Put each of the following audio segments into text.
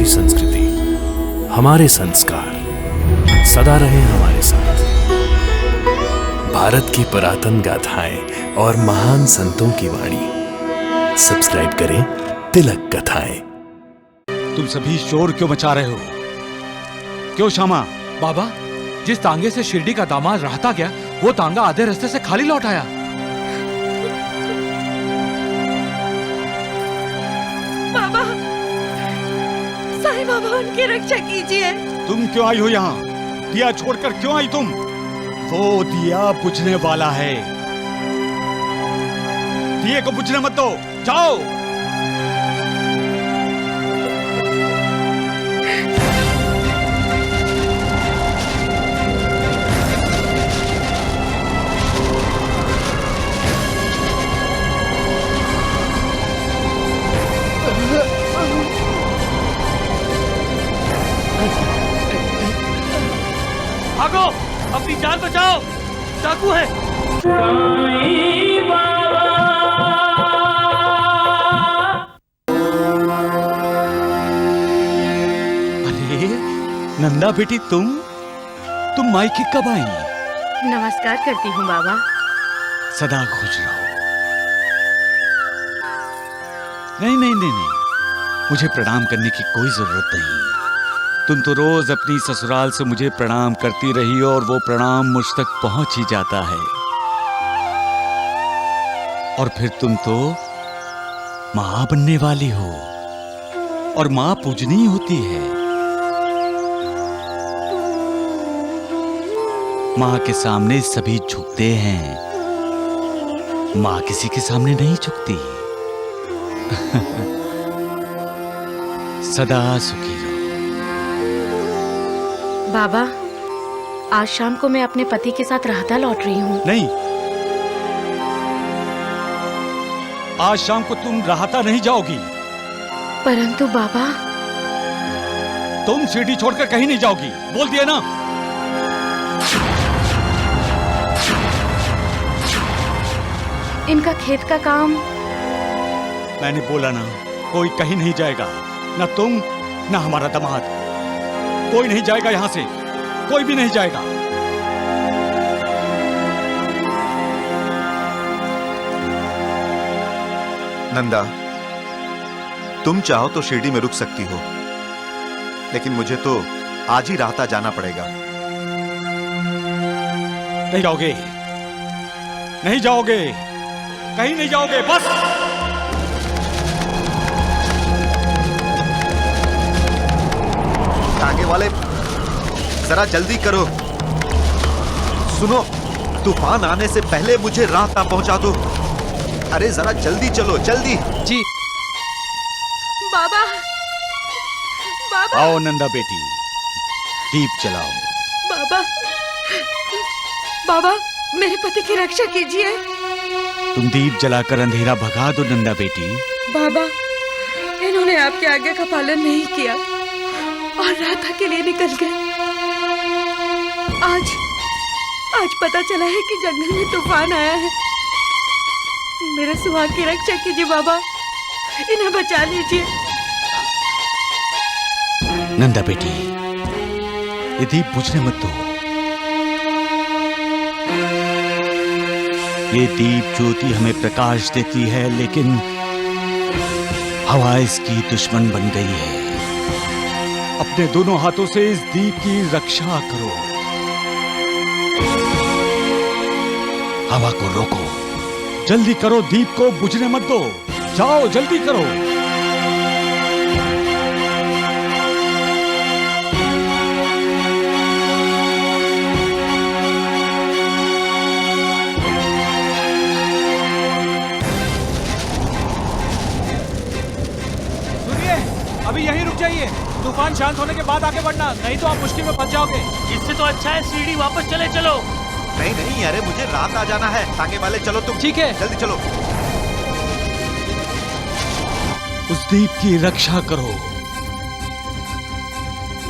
हमारी संस्कृति, हमारे संस्कार सदा रहे हमारे साथ। भारत की पुरातन गाथाएं और महान संतों की वाणी। सब्सक्राइब करें तिलक कथाएं। तुम सभी शोर क्यों मचा रहे हो? क्यों श्यामा? बाबा, जिस तांगे से शिरडी का दामाद रहता गया, वो तांगा आधे रास्ते से खाली लौट आया। बाबा, साईं बाबा उनकी रक्षा कीजिए। तुम क्यों आई हो यहाँ? दिया छोड़कर क्यों आई तुम? वो दिया बुझने वाला है। दिए को बुझने मत दो, जाओ। भागो, अपनी जान बचाओ, डाकू है। अरे नंदा बेटी, तुम मायके कब आई? नमस्कार करती हूँ बाबा। सदा खुश रहो। नहीं, मुझे प्रणाम करने की कोई जरूरत नहीं। तुम तो रोज अपनी ससुराल से मुझे प्रणाम करती रही और वो प्रणाम मुझ तक पहुंच ही जाता है। और फिर तुम तो मां बनने वाली हो, और मां पूजनीय होती है। मां के सामने सभी झुकते हैं, मां किसी के सामने नहीं झुकती। सदा सुखी रहो। बाबा, आज शाम को मैं अपने पति के साथ रहता लौट रही हूँ। नहीं, आज शाम को तुम रहता नहीं जाओगी। परंतु बाबा, तुम शिरडी छोड़कर कहीं नहीं जाओगी, बोल दिया ना। इनका खेत का काम। मैंने बोला ना, कोई कहीं नहीं जाएगा। ना तुम, ना हमारा दामाद। कोई नहीं जाएगा यहां से, कोई भी नहीं जाएगा। नंदा, तुम चाहो तो शिरडी में रुक सकती हो, लेकिन मुझे तो आज ही राहता जाना पड़ेगा। नहीं जाओगे, नहीं जाओगे, कहीं नहीं जाओगे, बस। आगे वाले जरा जल्दी करो। सुनो, तूफान आने से पहले मुझे राहता पहुंचा दो। अरे जरा जल्दी चलो, जल्दी। जी। बाबा, बाबा, आओ नंदा बेटी, दीप जलाओ। बाबा, बाबा, मेरे पति की रक्षा कीजिए। तुम दीप जलाकर अंधेरा भगा दो नंदा बेटी। बाबा, इन्होंने आपके आज्ञा का पालन नहीं किया और राधा के लिए निकल गए। आज पता चला है कि जंगल में तूफान आया है। मेरे सुहाग की रक्षा कीजिए बाबा, इन्हें बचा लीजिए। नंदा बेटी, ये दीप बुझने मत दो। ये दीप ज्योति हमें प्रकाश देती है, लेकिन हवा इसकी दुश्मन बन गई है। अपने दोनों हाथों से इस दीप की रक्षा करो। हवा को रोको, जल्दी करो, दीप को बुझने मत दो। जाओ, जल्दी करो। सुनिए, अभी यहीं रुक जाइए। तूफान शांत होने के बाद आगे बढ़ना, नहीं तो आप मुश्किल में फंस जाओगे। इससे तो अच्छा है शिरडी वापस चलो। नहीं, अरे मुझे रात आ जाना है। तांगे वाले चलो तुम। ठीक है, जल्दी चलो। उस दीप की रक्षा करो।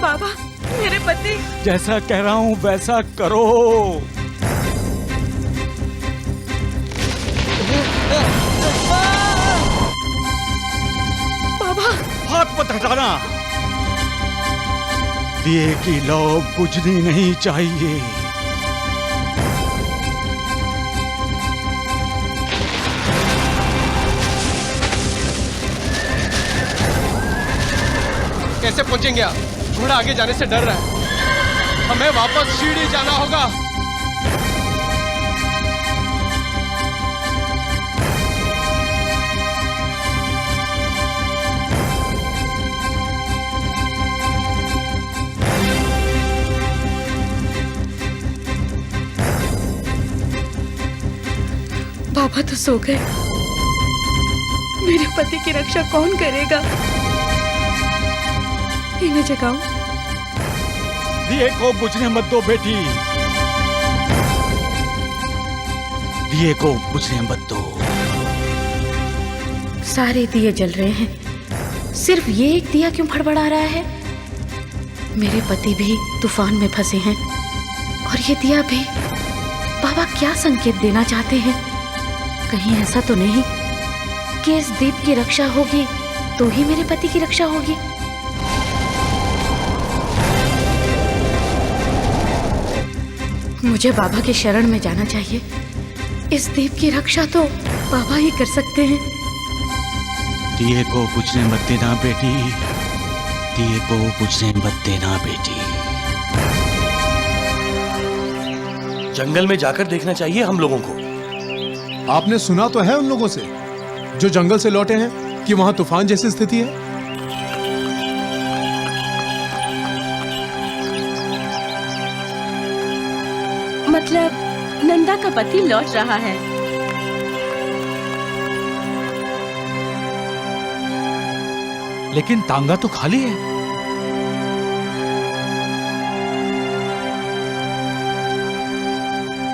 बाबा, मेरे पति। जैसा कह रहा हूं वैसा करो। बाबा, हाथ मत हटाना। दिए की लौ बुझनी नहीं चाहिए। कैसे पहुंचेंगे आप? घोड़ा आगे जाने से डर रहा है। हमें वापस सीढ़ी जाना होगा। बाबा तो सो गए, मेरे पति की रक्षा कौन करेगा? इन्हें जगाऊं? दिए को बुझने मत दो बेटी, दिए को बुझने मत दो। सारे दिए जल रहे हैं, सिर्फ ये एक दिया क्यों फड़फड़ा रहा है? मेरे पति भी तूफान में फंसे हैं और ये दिया भी। बाबा क्या संकेत देना चाहते हैं? कहीं ऐसा तो नहीं कि इस दीप की रक्षा होगी तो ही मेरे पति की रक्षा होगी? मुझे बाबा के शरण में जाना चाहिए। इस दीप की रक्षा तो बाबा ही कर सकते हैं। दिए को बुझने मत देना बेटी, दिए को बुझने मत देना बेटी। जंगल में जाकर देखना चाहिए हम लोगों को। आपने सुना तो है उन लोगों से जो जंगल से लौटे हैं कि वहां तूफान जैसी स्थिति है। मतलब नंदा का पति लौट रहा है। लेकिन तांगा तो खाली है।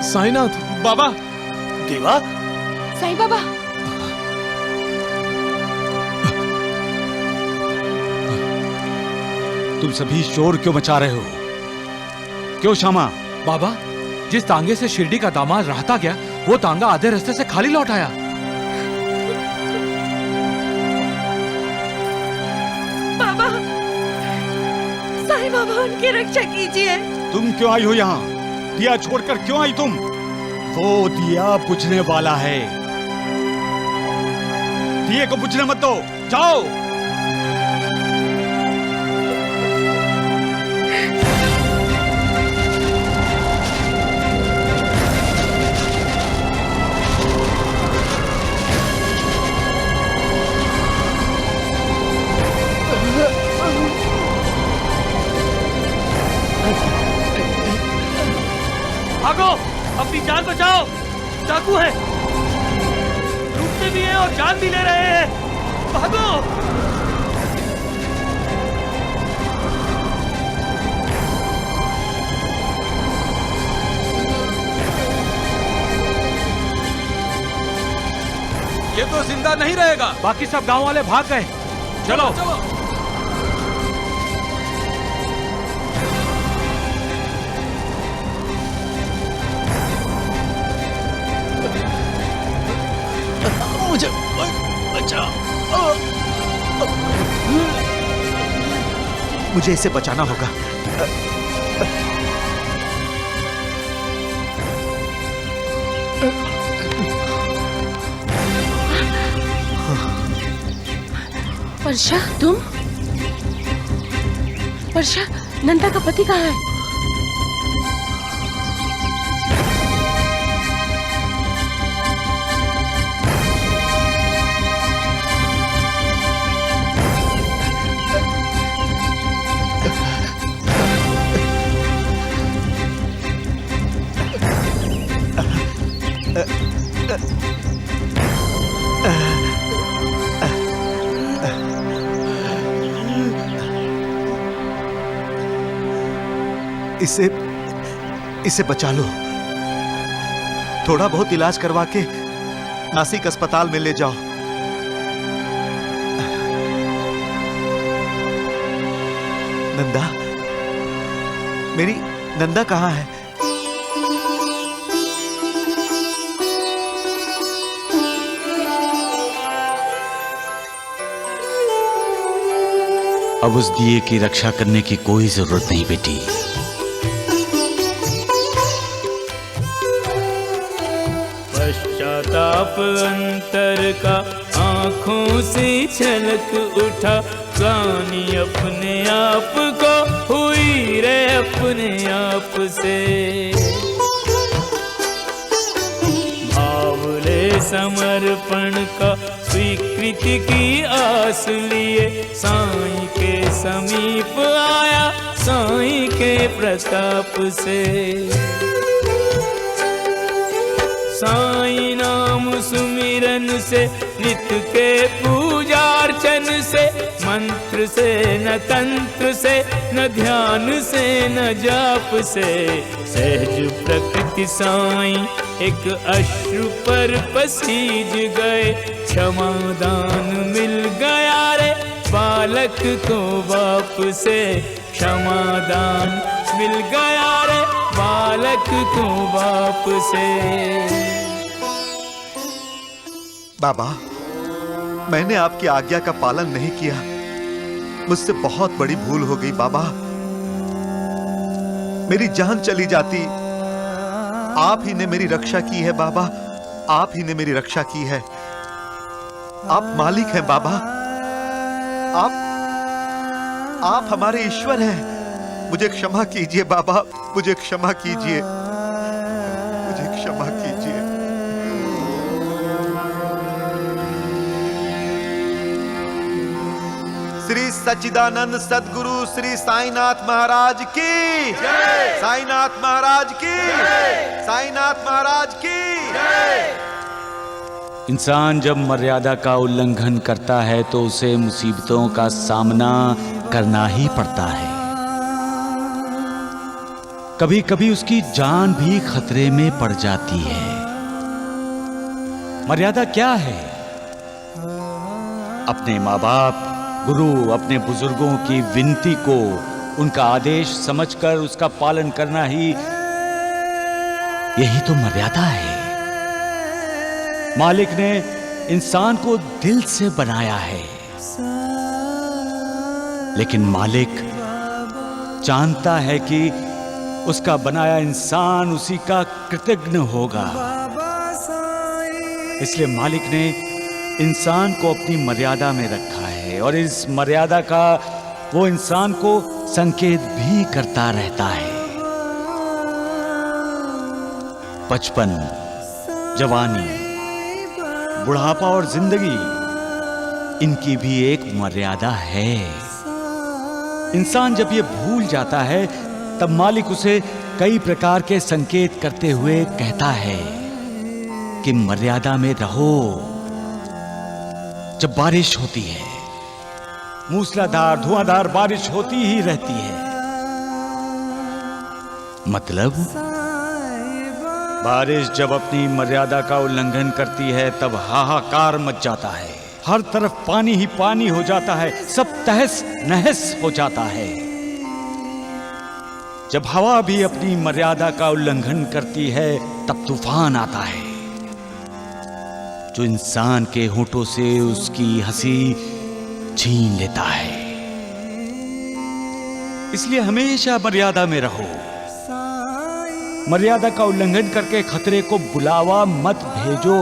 साईनाथ बाबा, देवा, साईं बाबा, तुम सभी शोर क्यों मचा रहे हो? क्यों श्यामा? बाबा, जिस तांगे से शिरडी का दामाद रहता गया, वो तांगा आधे रास्ते से खाली लौट आया। बाबा, साईं बाबा उनकी रक्षा कीजिए। तुम क्यों आई हो यहाँ? दिया छोड़कर क्यों आई तुम? वो दिया बुझने वाला है, दिए को बुझने मत दो, जाओ। भागो, अपनी जान बचाओ, डाकू है, लूटते भी हैं और जान भी ले रहे हैं। भागो। ये तो जिंदा नहीं रहेगा। बाकी सब गांव वाले भाग गए। चलो, मुझे बचा। मुझे इसे बचाना होगा। वर्षा, तुम? वर्षा, नंदा का पति कहाँ है? इसे बचा लो। थोड़ा बहुत इलाज करवा के नासिक अस्पताल में ले जाओ। नंदा, मेरी नंदा कहाँ है? अब उस दिए की रक्षा करने की कोई जरूरत नहीं बेटी। पश्चाताप अंतर का आंखों से छलक उठा, ग्लानि अपने आप को हुई रे अपने आप से। भावले समर्पण का स्वीकृति की आस लिए, साईं के समीप आया साईं के प्रताप से। साईं नाम सुमिरन से, नित्य के पूजार्चन से, मंत्र से न तंत्र से, न ध्यान से न जाप से, सहज प्रकृति साईं एक अश्रु पर पसीज गए। क्षमादान मिल गया रे बालक को बाप से, क्षमादान मिल गया रे बालक को बाप से। बाबा, मैंने आपकी आज्ञा का पालन नहीं किया, मुझसे बहुत बड़ी भूल हो गई बाबा। मेरी जान चली जाती, आप ही ने मेरी रक्षा की है बाबा, आप ही ने मेरी रक्षा की है। आप मालिक हैं बाबा, आप हमारे ईश्वर हैं। मुझे क्षमा कीजिए बाबा, मुझे क्षमा कीजिए, मुझे क्षमा कीजिए। श्री सच्चिदानंद सद्गुरु श्री साईनाथ महाराज की जय, साईनाथ महाराज की जय, साईनाथ महाराज की जय। इंसान जब मर्यादा का उल्लंघन करता है तो उसे मुसीबतों का सामना करना ही पड़ता है। कभी कभी उसकी जान भी खतरे में पड़ जाती है। मर्यादा क्या है? अपने माँ बाप, गुरु, अपने बुजुर्गों की विनती को उनका आदेश समझकर उसका पालन करना ही, यही तो मर्यादा है। मालिक ने इंसान को दिल से बनाया है, लेकिन मालिक जानता है कि उसका बनाया इंसान उसी का कृतज्ञ होगा। इसलिए मालिक ने इंसान को अपनी मर्यादा में रखा है और इस मर्यादा का वो इंसान को संकेत भी करता रहता है। बचपन, जवानी, बुढ़ापा और जिंदगी, इनकी भी एक मर्यादा है। इंसान जब ये भूल जाता है तब मालिक उसे कई प्रकार के संकेत करते हुए कहता है कि मर्यादा में रहो। जब बारिश होती है, मूसलाधार धुआंधार बारिश होती ही रहती है, मतलब बारिश जब अपनी मर्यादा का उल्लंघन करती है तब हाहाकार मच जाता है। हर तरफ पानी ही पानी हो जाता है, सब तहस नहस हो जाता है। जब हवा भी अपनी मर्यादा का उल्लंघन करती है तब तूफान आता है, जो इंसान के होठों से उसकी हंसी छीन लेता है। इसलिए हमेशा मर्यादा में रहो। मर्यादा का उल्लंघन करके खतरे को बुलावा मत भेजो।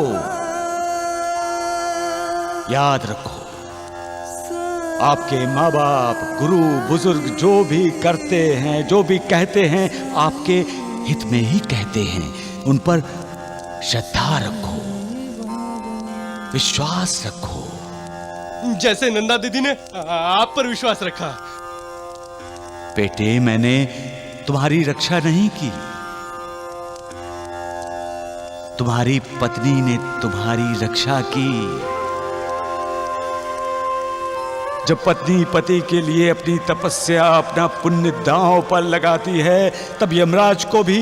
याद रखो, आपके माँ बाप, गुरु, बुजुर्ग जो भी करते हैं, जो भी कहते हैं, आपके हित में ही कहते हैं। उन पर श्रद्धा रखो, विश्वास रखो, जैसे नंदा दीदी ने आप पर विश्वास रखा। बेटे, मैंने तुम्हारी रक्षा नहीं की, तुम्हारी पत्नी ने तुम्हारी रक्षा की। जब पत्नी पति के लिए अपनी तपस्या, अपना पुण्य दांव पर लगाती है, तब यमराज को भी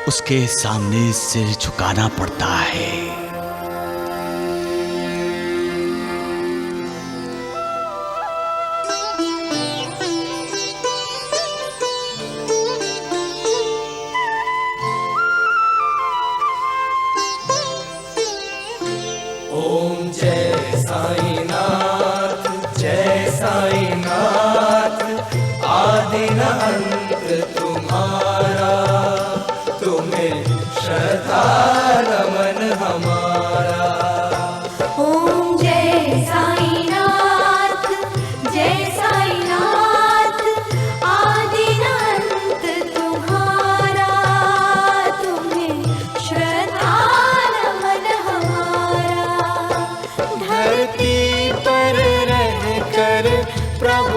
उसके सामने सिर झुकाना पड़ता है। ओम जय साईनाथ, जय जय साईनाथ आदि न अंत तुम्हारा, तुम्हें श्रद्धा नमन हमारा। ओम जय साईनाथ, जय साईनाथ आदि न अंत तुम्हारा, तुम्हें श्रद्धा नमन हमारा। धरती पर रहकर प्रभु